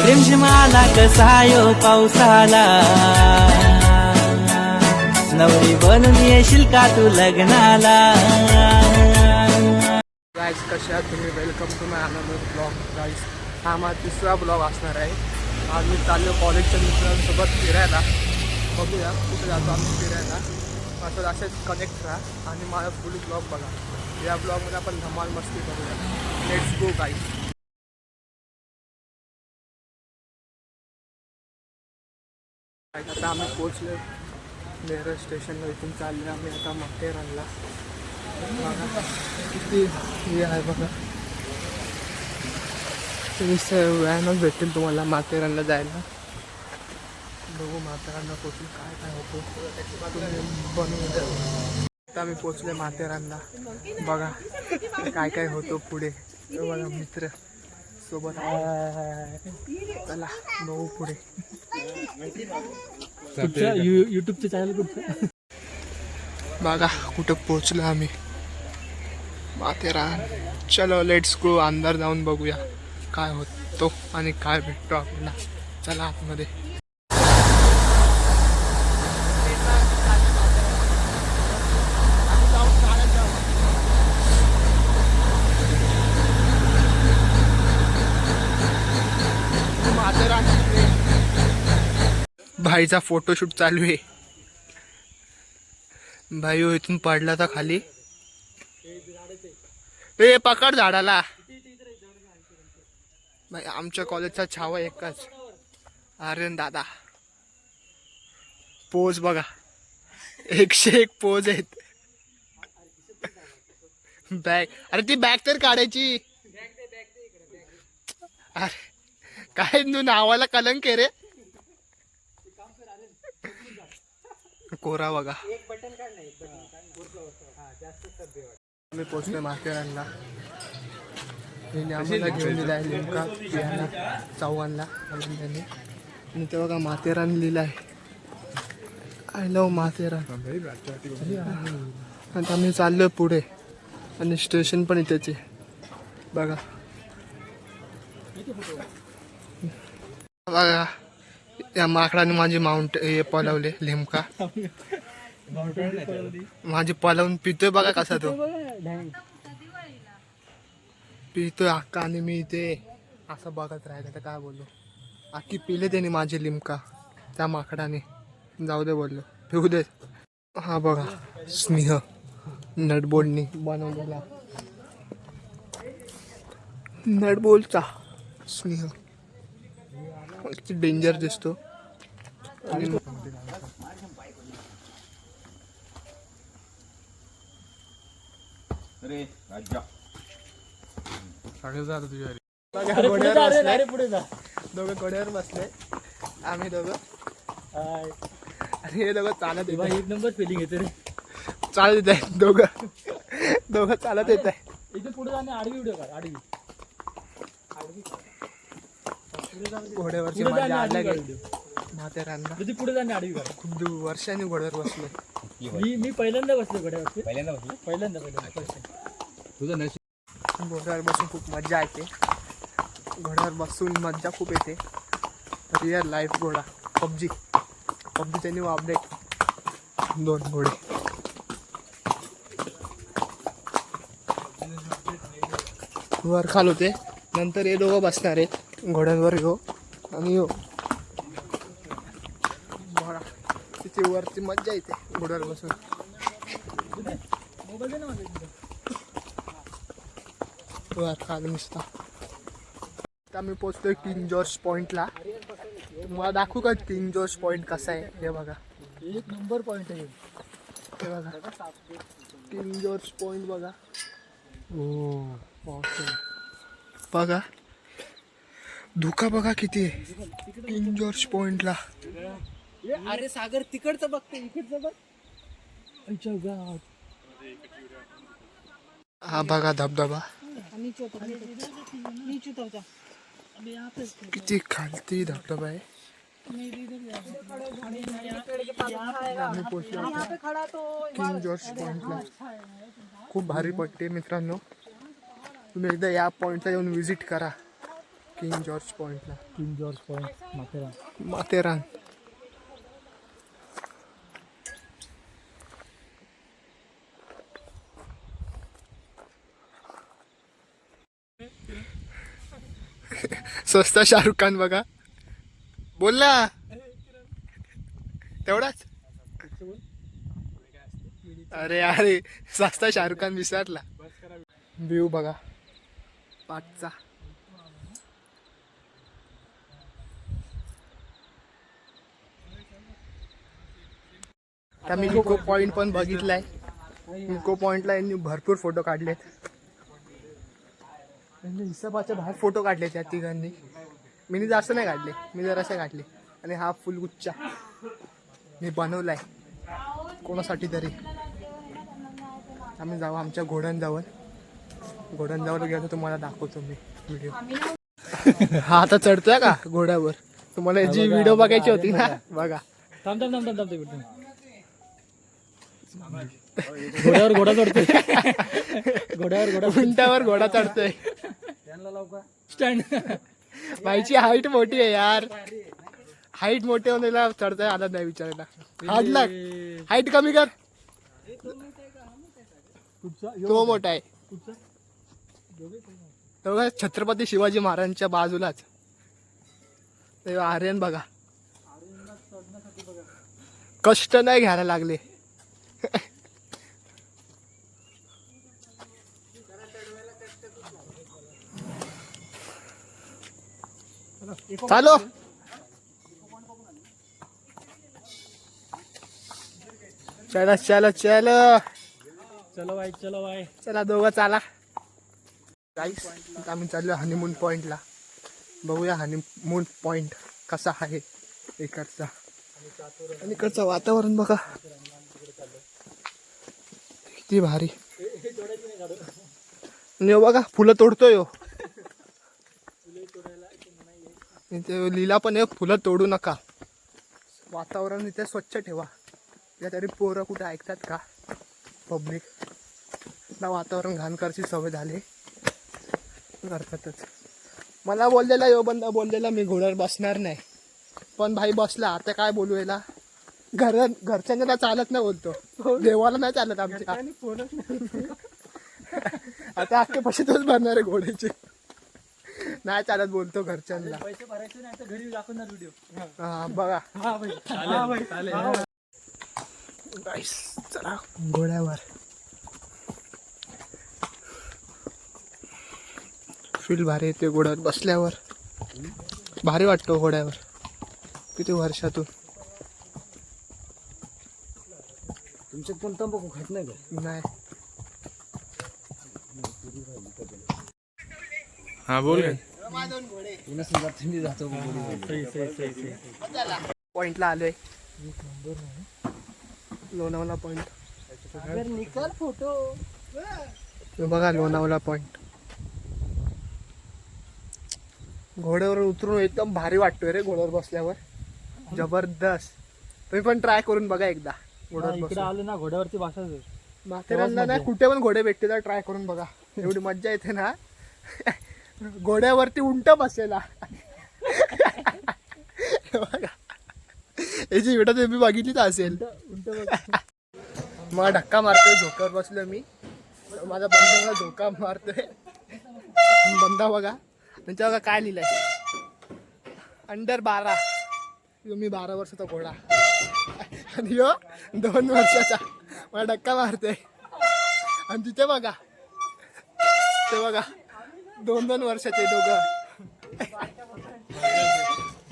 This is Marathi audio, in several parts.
रिमझिमाला कसा यो पावसाला, नवरी बनून येशील का तू लग्नाला. गाईज कशा आहात तुम्ही? Welcome to my another blog. Guys हा माझा तिसरा ब्लॉग असणार आहे. आज मी चाललो कॉलेजच्या मित्रांसोबत फिरायला. बघूया कुठे जातो आम्ही फिरायला. असं असेच कनेक्ट राहा आणि माझा फुल ब्लॉग बघा. या ब्लॉगमध्ये आपण धमाल मस्ती करूया. Let's go guys. आता आम्ही पोचलो नेरळ स्टेशनला. इथून चालले आम्ही आता माथेरानला. बघा किती हे आहे बघा. व्हॅनच भेटतील तुम्हाला माथेरानला जायला. बघू माथेरानला पोचून काय काय होतं बनवून. आता आम्ही पोचले माथेरानला. बघा काय काय होतं पुढे. बघा मित्र सोबत. चला बघू पुढे. युट्यूबचे चॅनल कुठचं? बघा कुठं पोचलो आम्ही माथेरान. चलो लेट्स गो. अंदर जाऊन बघूया काय होतो आणि काय भेटतो आपल्याला. चला आतमध्ये. भाईचा फोटोशूट चालू आहे. भाई हो इथून पडला तर खाली. ए पकड झाडाला. भाई आमच्या कॉलेजचा छावा एकच. आर्यन दादा. पोज बघा 101 पोज आहेत. बॅग. अरे ती बॅग तर काढायची. अरे काय तू नावाला कलंक आहे रे. कोरा बघा. आम्ही पोचलोय माथेरानला. आम्हाला घेऊन दिला आहे नेमका पियाला चव्हाणला त्यांनी. आणि ते बघा माथेरान लिहिलं आहे. I love Matheran. आणि आम्ही चाललोय पुढे आणि स्टेशन पण इथेच आहे बघा. बघा या माकडाने माझी माउंट हे पळवले लिमका. माझी पळवून पितोय बघा कसा तो पितोय अक्का. आणि मी इथे असं बघत राहिलं तर काय बोललो. अख्खी पिले त्याने माझी लिमका त्या माकडाने. जाऊ दे बोललो पिऊ दे. हा बघा स्नेह नटबोल्टनी बनवलेला. नटबोल्टचा स्नेह किती डेंजर दिसतो. घोड्यावर बसले. दोघं घोड्यावर बसले. आम्ही दोघं आणि हे दोघं चालत येत. एक नंबर फिलिंग येते रे. चालत येत आहे दोघं चालत येत आहे. इथे पुढे जाणे आडवी व्हिडिओ काढ. आडवी घोड्यावरची मजा आल्या गेली माथेरानला. तुझी पुढे जाणे आडवी काढ. खूप वर्षांनी घोड्यावर बसलो. मी पहिल्यांदा बसलो घोड्यावरती. पहिल्यांदा तुझं नशीब. घोड्यावर बसून खूप मजा येते. घोड्यावर बसून मजा खूप येते. रिअल लाईफ घोडा. पबजीचे न्यू अपडेट. 2 घोडे. वर खाल होते. नंतर हे दोघं बसणार आहेत घोड्यांवर. यो आणि यो घोडा. तिथे वरती मज्जा येते घोड्यावर बसून. वर खाल नुसता. आता मी पोचतोय किंग जॉर्ज पॉइंटला. तुम्हाला दाखवू का किंग जॉर्ज पॉइंट कसा आहे. हे बघा एक नंबर पॉइंट आहे. हे बघा किंग जॉर्ज पॉइंट बघा. बघा धुका बघा किती आहे किंग जॉर्ज पॉइंटला. अरे सागर तिकडचं बघते इकडचं बघ. हा बघा धबधबा किती खालती धबधबा आहे. आम्ही पोचलो किंग जॉर्ज पॉइंटला. खूप भारी पट्टी मित्रांनो. तुम्ही एकदा या पॉइंटला येऊन विजिट करा. किंग जॉर्ज पॉइंटला. King George point Matheran. Matheran. स्वस्त शाहरुख खान बघा. बोल ना तेवढाच. अरे अरे स्वस्त शाहरुख खान विसरला. व्ह्यू बघा पाचचा. आता मी इको पॉइंट पण बघितलाय. इको पॉइंटला यांनी भरपूर फोटो काढलेत. त्यांनी हिसाबाच्या बाहेर फोटो काढले त्या तिघांनी. मी जास्त नाही काढले, मी जरासे काढले. आणि हा फुलगुच्छा मी बनवलाय कोणासाठी तरी. आम्ही जाऊ आमच्या घोड्यांजवळ गेलो तुम्हाला दाखवतो मी व्हिडिओ. हा आता चढतोय का घोड्यावर. तुम्हाला जी व्हिडिओ बघायची होती ना बघा. थांब घोड्यावर घोडा चढतोय. उंटावर घोडा चढतोय. स्टँड. बाईची हाईट मोठी आहे यार. हाईट मोठी होण्याला चढताय आला नाही विचारायला. हाईट कमी कर. तो मोठा आहे. तो छत्रपती शिवाजी महाराजांच्या बाजूलाच. आर्यन बघा कष्ट नाही घ्यायला लागले. चालो चला चलो चलो चलो भाई. चला दोघं चाला. गाईस आम्ही चाललो हनीमून पॉइंटला. बघूया हनीमून पॉइंट कसा आहे इकडचा. आणि इकडचं वातावरण बघा किती भारी. आणि बघा फुलं तोडतोय. इथे लिहिला पण आहे फुलं तोडू नका. वातावरण इथे स्वच्छ ठेवा. या तरी पोरं कुठे ऐकतात का पब्लिक. ना वातावरण घाण करायची सवय झाली करतातच. मला बोललेला यो बंदा बोललेला मी घोड्यावर बसणार नाही. पण भाई बसला. आता काय बोलू याला. घरच्यांना चालत नाही बोलतो. देवाला नाही चालत आमच्या. आता अख्खे पैसे तोच भरणार आहे घोड्याचे. नाही चालत बोलतो घरच्यांना. पैसे भरायचे नाही तर घरी दाखवणार व्हिडिओ. हा बघा. गाईस चला घोड्यावर. फील भारी येते घोड्यावर बसल्यावर. भारी वाटतो घोड्यावर. किती वर्षातून. तुमच्यात पण तंबाखू खात नाही का? नाही. हा बोल. पॉइंटला आलोय. लोणावळा पॉइंट. फोटो बघा लोणावळा पॉइंट. घोड्यावर उतरून एकदम भारी वाटतोय रे घोड्यावर बसल्यावर. जबरदस्त. तुम्ही पण ट्राय करून बघा एकदा घोड्यावर इकडे बसून. आलो ना घोड्यावरती बसायचं. माथेरानला ना कुठे पण घोडे भेटते तर ट्राय करून बघा. एवढी मज्जा येते ना. घोड्यावरती उंट बसेला. बघा याची व्हिडिओ तुम्ही बघितलीच असेल. मग धक्का मारतोय. झोक्यावर बसलो मी. माझा बंदा मला धोका मारतोय. बंदा बघा त्यांच्या बघा काय लिहिलंय. अंडर 12. मी 12 वर्षाचा घोडा. आणि यो 2 वर्षाचा. मला धक्का मारतोय. आणि तिथे बघा ते बघा 2-2 वर्षाचे दोघं.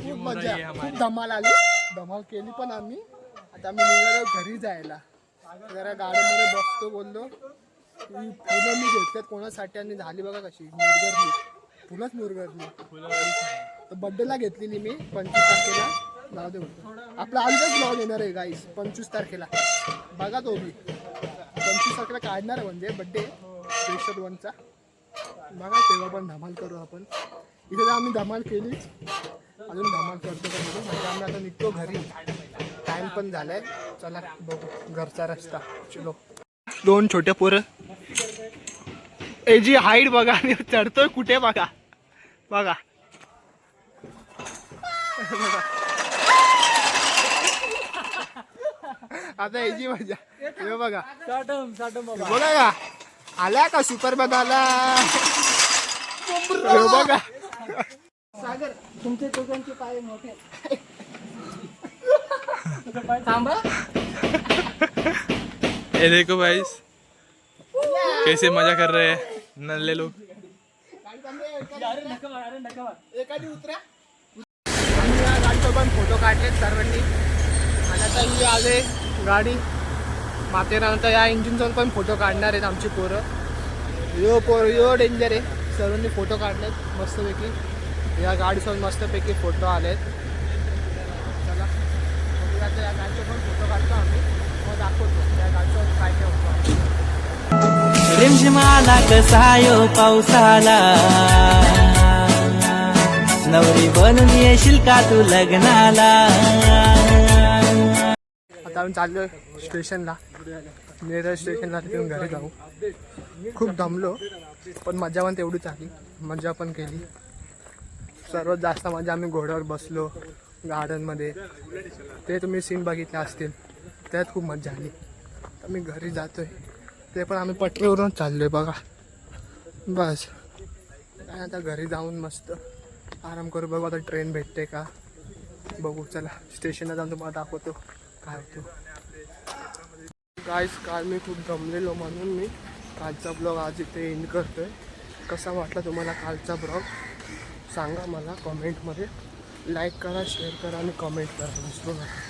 खूप मजा. खूप धमाल आली. धमाल केली पण आम्ही. आता आम्ही निघालो घरी जायला. जरा गाडीमध्ये बसतो बोललो. फुलं मी घेतल्यात कोणासाठी आणि झाली बघा कशी मुरगरली. फुलंच मुरगरली. तर बड्डेला घेतलेली मी 25 तारखेला. जाऊ दे होतं आपला आजच ब्लॉग येणार आहे गाईस 25 तारखेला. बघा तो मी 25 तारखेला काढणार आहे म्हणजे बड्डे स्पेशल 1चा. बघा तेव्हा पण धमाल करू आपण. इथे तर आम्ही धमाल केलीच. अजून धमाल करतो का बघू. म्हणजे आम्ही आता निघतो घरी. टाइम पण झालाय. चला बघू घरचा रस्ता. चलो. 2 छोटे पोरं. जी हाईट बघा. आणि चढतोय कुठे बघा. बघा आता याची मजा हे बघा साठम साठम बाबा बघा का आला का सुपर बघाला हे बघा सागर तुमचे दोघांचे पाय मोठे थांबा ये देखो भाई कैसे मजा कर रहे हैं नल्ले लोग. अरे नका मार, अरे नका मार. एखादी उतरा आम्ही या गाडीचं पण फोटो काढलेत सर्वांनी आणि आता ही आले गाडी माथेरानंतर या इंजिनचा पण फोटो काढणार आहेत आमची पोरं यो डेंजर आहे सर्वांनी फोटो काढलेत मस्तपैकी या गाडीसोबत मस्तपैकी फोटो आलेत चला बघूया आता या गाडीचे पण फोटो काढतो आम्ही मग दाखवतो या गाडीसोबत काय काय होतो रिमझिमाला कसा यो पावसाला नवरी बनून येशील का तू लग्नाला. आता आम्ही चाललोय स्टेशनला नेरळ स्टेशनला तिथून घरी जाऊ खूप दमलो पण मजा पण तेवढीच आली मजा पण केली सर्वात जास्त मजा आम्ही घोड्यावर बसलो गार्डनमध्ये ते तुम्ही सीन बघितले असतील त्यात खूप मजा आली आम्ही घरी जातोय ते पण आम्ही पटरीवरूनच चाललोय बघा बस काय आता घरी जाऊन मस्त आराम करू बघू आता ट्रेन भेटते का बघू चला स्टेशनला जाऊन तुम्हाला दाखवतो काय होतो गाईस काल मी खूप दमलेलो म्हणून मी कालचा ब्लॉग आज इथे एंड करतोय कसा वाटला तुम्हाला कालचा ब्लॉग सांगा मला कमेंटमध्ये लाईक करा शेअर करा आणि कमेंट करा विसरू नका.